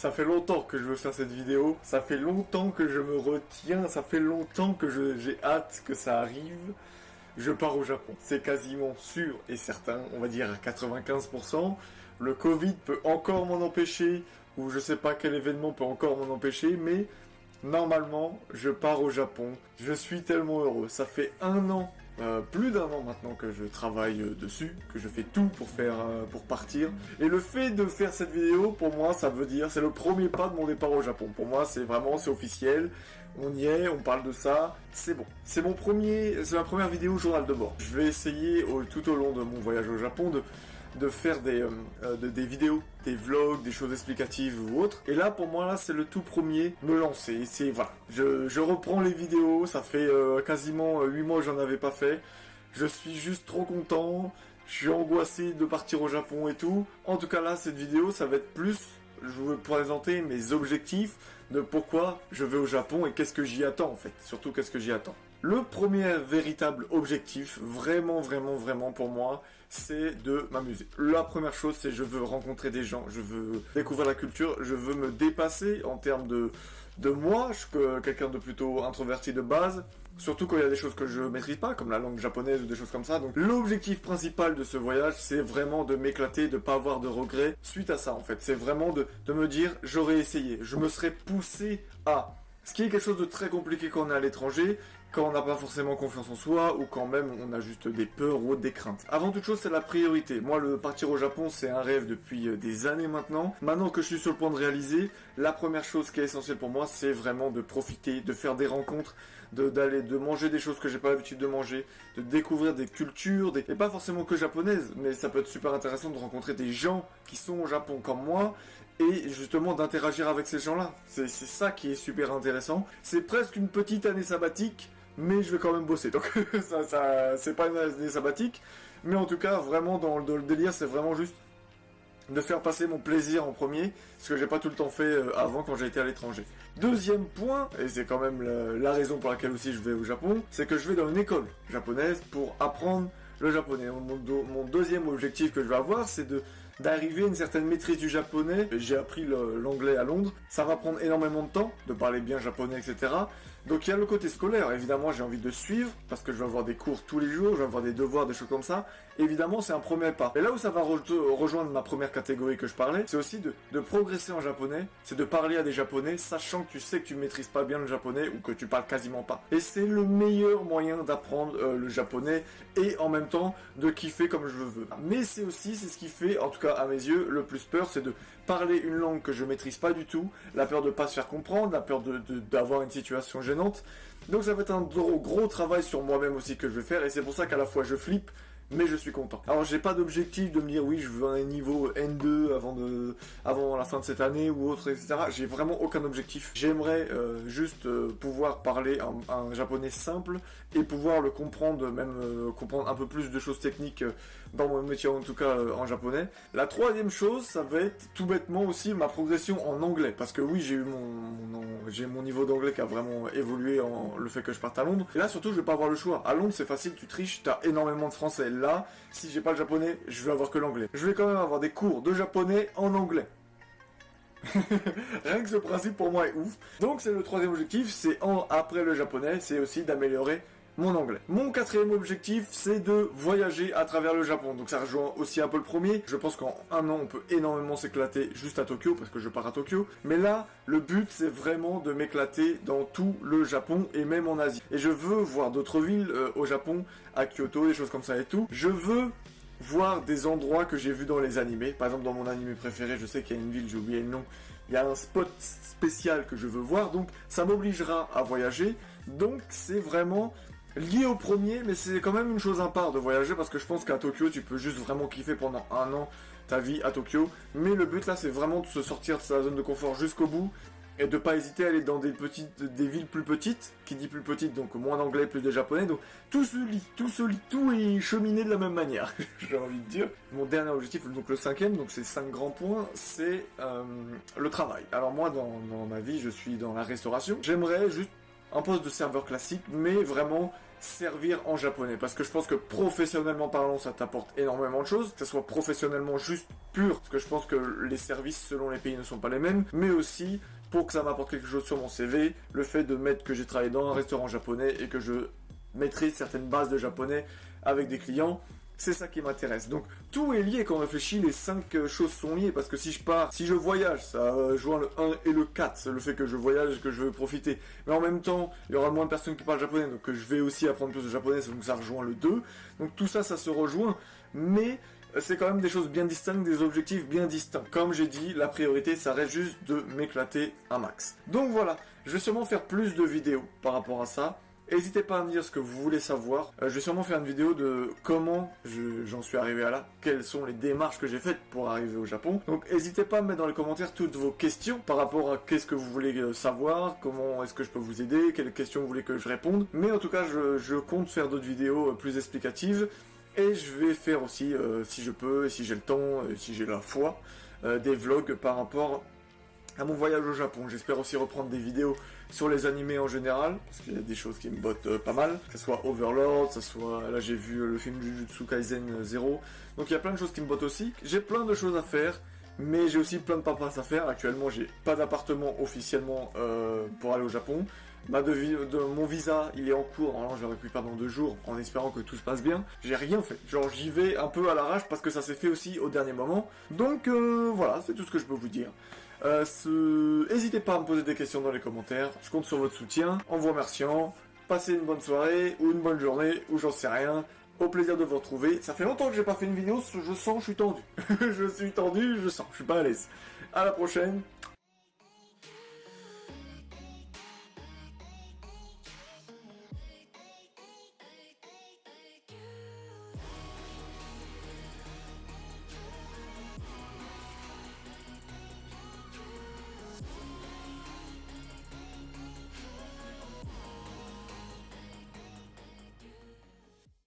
Ça fait longtemps que je veux faire cette vidéo, ça fait longtemps que je me retiens, ça fait longtemps que j'ai hâte que ça arrive. Je pars au Japon. C'est quasiment sûr et certain, on va dire à 95%. Le Covid peut encore m'en empêcher, ou je sais pas quel événement peut encore m'en empêcher, mais normalement, je pars au Japon. Je suis tellement heureux. Ça fait plus d'un an maintenant que je travaille dessus, que je fais tout pour partir. Et le fait de faire cette vidéo, pour moi, ça veut dire, c'est le premier pas de mon départ au Japon. Pour moi, c'est officiel. On y est, on parle de ça, c'est bon. C'est ma première vidéo journal de bord. Je vais essayer tout au long de mon voyage au Japon de faire des vidéos, des vlogs, des choses explicatives ou autres. Et là, pour moi, là, c'est le tout premier, me lancer. Voilà, je reprends les vidéos, ça fait quasiment 8 mois que j'en avais pas fait. Je suis juste trop content, je suis angoissé de partir au Japon et tout. En tout cas, là, cette vidéo, ça va être plus, je vais vous présenter mes objectifs de pourquoi je vais au Japon et qu'est-ce que j'y attends en fait. Surtout, qu'est-ce que j'y attends. Le premier véritable objectif, vraiment pour moi, c'est de m'amuser. La première chose, c'est je veux rencontrer des gens, je veux découvrir la culture, je veux me dépasser en termes de moi, je suis quelqu'un de plutôt introverti de base, surtout quand il y a des choses que je maîtrise pas, comme la langue japonaise ou des choses comme ça. Donc l'objectif principal de ce voyage, c'est vraiment de m'éclater, de pas avoir de regrets suite à ça en fait. C'est vraiment de me dire, j'aurais essayé, je me serais poussé à... Ce qui est quelque chose de très compliqué quand on est à l'étranger, quand on n'a pas forcément confiance en soi, ou quand même on a juste des peurs ou des craintes. Avant toute chose, c'est la priorité. Moi, le partir au Japon, c'est un rêve depuis des années maintenant. Maintenant que je suis sur le point de réaliser, la première chose qui est essentielle pour moi, c'est vraiment de profiter, de faire des rencontres, de manger des choses que j'ai pas l'habitude de manger, de découvrir des cultures, et pas forcément que japonaises, mais ça peut être super intéressant de rencontrer des gens qui sont au Japon comme moi, et justement d'interagir avec ces gens-là. C'est ça qui est super intéressant. C'est presque une petite année sabbatique, mais je vais quand même bosser. Donc ça c'est pas une année sabbatique, mais en tout cas vraiment dans le délire, c'est vraiment juste de faire passer mon plaisir en premier, ce que j'ai pas tout le temps fait avant quand j'ai été à l'étranger. Deuxième point, et c'est quand même la raison pour laquelle aussi je vais au Japon, c'est que je vais dans une école japonaise pour apprendre le japonais. Mon deuxième objectif que je vais avoir, c'est d'arriver à une certaine maîtrise du japonais. J'ai appris l'anglais à Londres. Ça va prendre énormément de temps de parler bien japonais, etc. Donc il y a le côté scolaire. Évidemment, j'ai envie de suivre parce que je vais avoir des cours tous les jours, je vais avoir des devoirs, des choses comme ça. Évidemment, c'est un premier pas. Et là où ça va rejoindre ma première catégorie que je parlais, c'est aussi de progresser en japonais. C'est de parler à des japonais, sachant que tu sais que tu maîtrises pas bien le japonais ou que tu parles quasiment pas. Et c'est le meilleur moyen d'apprendre le japonais et en même temps de kiffer comme je veux. Mais c'est ce qui fait, en tout cas à mes yeux, le plus peur, c'est de parler une langue que je maîtrise pas du tout, la peur de pas se faire comprendre, la peur d'avoir une situation gênante. Donc ça va être un gros travail sur moi-même aussi que je vais faire, et c'est pour ça qu'à la fois je flippe, mais je suis content. Alors j'ai pas d'objectif de me dire oui je veux un niveau N2 avant la fin de cette année ou autre, etc. J'ai vraiment aucun objectif. J'aimerais juste pouvoir parler un japonais simple et pouvoir le comprendre, même comprendre un peu plus de choses techniques dans mon métier, en tout cas en japonais. La troisième chose, ça va être tout bêtement aussi ma progression en anglais, parce que oui, j'ai eu j'ai mon niveau d'anglais qui a vraiment évolué le fait que je parte à Londres. Et là surtout, je vais pas avoir le choix. À Londres, c'est facile, tu triches, t'as énormément de français. Là, si j'ai pas le japonais, je vais avoir que l'anglais. Je vais quand même avoir des cours de japonais en anglais. Rien que ce principe pour moi est ouf. Donc c'est le troisième objectif, c'est après le japonais, c'est aussi d'améliorer mon anglais. Mon quatrième objectif, c'est de voyager à travers le Japon. Donc ça rejoint aussi un peu le premier. Je pense qu'en un an, on peut énormément s'éclater juste à Tokyo, parce que je pars à Tokyo. Mais là, le but, c'est vraiment de m'éclater dans tout le Japon et même en Asie. Et je veux voir d'autres villes au Japon, à Kyoto, des choses comme ça et tout. Je veux voir des endroits que j'ai vus dans les animés. Par exemple, dans mon animé préféré, je sais qu'il y a une ville, j'ai oublié le nom. Il y a un spot spécial que je veux voir, donc ça m'obligera à voyager. Donc c'est vraiment lié au premier, mais c'est quand même une chose à part de voyager, parce que je pense qu'à Tokyo, tu peux juste vraiment kiffer pendant un an ta vie à Tokyo. Mais le but là, c'est vraiment de se sortir de sa zone de confort jusqu'au bout, et de pas hésiter à aller dans des villes plus petites, qui dit plus petites, donc moins d'anglais, plus de japonais, donc tout se lie, tout est cheminé de la même manière, j'ai envie de dire. Mon dernier objectif, donc le cinquième, donc c'est 5 grands points, c'est le travail. Alors moi, dans ma vie, je suis dans la restauration, j'aimerais juste un poste de serveur classique, mais vraiment servir en japonais, parce que je pense que professionnellement parlant ça t'apporte énormément de choses, que ce soit professionnellement juste pur, parce que je pense que les services selon les pays ne sont pas les mêmes, mais aussi pour que ça m'apporte quelque chose sur mon CV, le fait de mettre que j'ai travaillé dans un restaurant japonais et que je maîtrise certaines bases de japonais avec des clients. C'est ça qui m'intéresse. Donc tout est lié quand on réfléchit, les 5 choses sont liées, parce que si je pars, si je voyage, ça joint le 1 et le 4, c'est le fait que je voyage et que je veux profiter. Mais en même temps, il y aura moins de personnes qui parlent japonais, donc je vais aussi apprendre plus de japonais, donc ça rejoint le 2. Donc tout ça, ça se rejoint, mais c'est quand même des choses bien distinctes, des objectifs bien distincts. Comme j'ai dit, la priorité, ça reste juste de m'éclater un max. Donc voilà, je vais sûrement faire plus de vidéos par rapport à ça. N'hésitez pas à me dire ce que vous voulez savoir. Je vais sûrement faire une vidéo de comment j'en suis arrivé à là, quelles sont les démarches que j'ai faites pour arriver au Japon. Donc n'hésitez pas à me mettre dans les commentaires toutes vos questions par rapport à qu'est-ce que vous voulez savoir, comment est-ce que je peux vous aider, quelles questions vous voulez que je réponde. Mais en tout cas, je compte faire d'autres vidéos plus explicatives. Et je vais faire aussi, si je peux, et si j'ai le temps, et si j'ai la foi, des vlogs par rapport à mon voyage au Japon. J'espère aussi reprendre des vidéos sur les animés en général, parce qu'il y a des choses qui me bottent pas mal, que ce soit Overlord, que ce soit, là j'ai vu le film Jujutsu Kaisen 0, donc il y a plein de choses qui me bottent aussi. J'ai plein de choses à faire, mais j'ai aussi plein de papasses à faire. Actuellement j'ai pas d'appartement officiellement pour aller au Japon. Mon visa il est en cours, alors je le récupère dans 2 jours en espérant que tout se passe bien. J'ai rien fait, genre j'y vais un peu à l'arrache parce que ça s'est fait aussi au dernier moment. Donc voilà, c'est tout ce que je peux vous dire. N'hésitez pas à me poser des questions dans les commentaires, je compte sur votre soutien, en vous remerciant. Passez une bonne soirée, ou une bonne journée, ou j'en sais rien. Au plaisir de vous retrouver. Ça fait longtemps que j'ai pas fait une vidéo, je sens, je suis tendu. Je suis tendu, je sens, je suis pas à l'aise. À la prochaine,